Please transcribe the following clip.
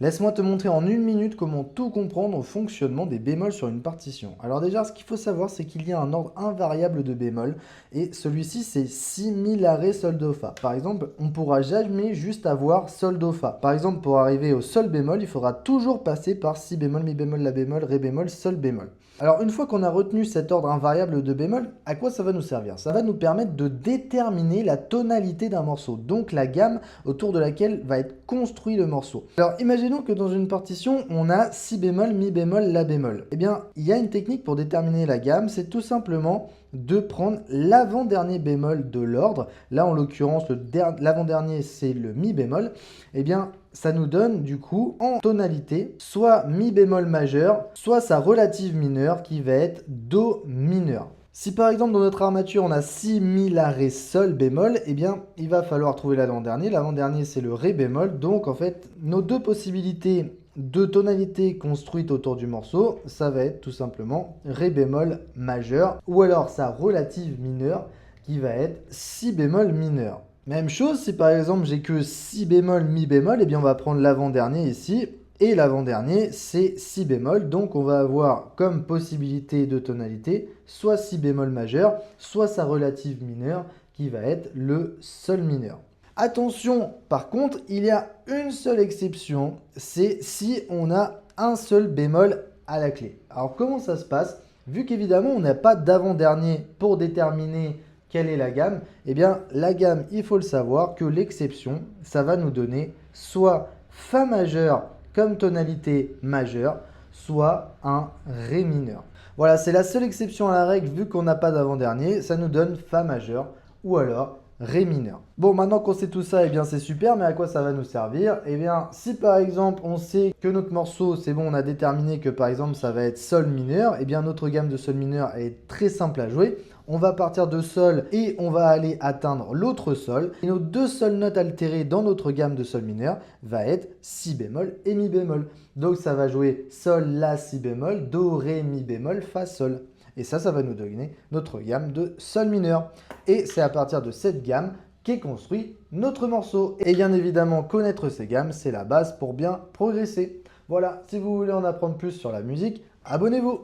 Laisse-moi te montrer en une minute comment tout comprendre au fonctionnement des bémols sur une partition. Alors déjà, ce qu'il faut savoir, c'est qu'il y a un ordre invariable de bémol et celui-ci, c'est si, mi, la, ré, sol, do, fa. Par exemple, on ne pourra jamais juste avoir sol, do, fa. Par exemple, pour arriver au sol bémol, il faudra toujours passer par si bémol, mi bémol, la bémol, ré bémol, sol bémol. Alors une fois qu'on a retenu cet ordre invariable de bémol, à quoi ça va nous servir? Ça va nous permettre de déterminer la tonalité d'un morceau, donc la gamme autour de laquelle va être construit le morceau. Alors imaginons que dans une partition, on a si bémol, mi bémol, la bémol. Eh bien, il y a une technique pour déterminer la gamme, c'est tout simplement de prendre l'avant-dernier bémol de l'ordre. Là, en l'occurrence, l'avant-dernier, c'est le mi bémol. Eh bien, ça nous donne du coup en tonalité soit mi bémol majeur, soit sa relative mineure qui va être do mineur. Si par exemple dans notre armature on a si, mi, la, ré, sol bémol, eh bien il va falloir trouver l'avant-dernier. L'avant-dernier c'est le ré bémol. Donc en fait nos deux possibilités de tonalité construites autour du morceau, ça va être tout simplement ré bémol majeur ou alors sa relative mineure qui va être si bémol mineur. Même chose, si par exemple j'ai que si bémol, mi bémol, eh bien on va prendre l'avant-dernier ici, et l'avant-dernier c'est si bémol, donc on va avoir comme possibilité de tonalité soit si bémol majeur, soit sa relative mineure qui va être le sol mineur. Attention, par contre, il y a une seule exception, c'est si on a un seul bémol à la clé. Alors comment ça se passe? Vu qu'évidemment on n'a pas d'avant-dernier pour déterminer quelle est la gamme? Eh bien, la gamme, il faut le savoir que l'exception, ça va nous donner soit Fa majeur comme tonalité majeure, soit un Ré mineur. Voilà, c'est la seule exception à la règle vu qu'on n'a pas d'avant-dernier, ça nous donne Fa majeur ou alors Ré mineur. Bon, maintenant qu'on sait tout ça, eh bien c'est super, mais à quoi ça va nous servir? Eh bien, si par exemple on sait que notre morceau, c'est bon, on a déterminé que par exemple ça va être Sol mineur, eh bien notre gamme de Sol mineur est très simple à jouer. On va partir de Sol et on va aller atteindre l'autre Sol. Et nos deux seules notes altérées dans notre gamme de Sol mineur va être Si bémol et Mi bémol. Donc ça va jouer Sol, La, Si bémol, Do, Ré, Mi bémol, Fa, Sol. Et ça va nous donner notre gamme de Sol mineur. Et c'est à partir de cette gamme qu'est construit notre morceau. Et bien évidemment, connaître ces gammes, c'est la base pour bien progresser. Voilà, si vous voulez en apprendre plus sur la musique, abonnez-vous!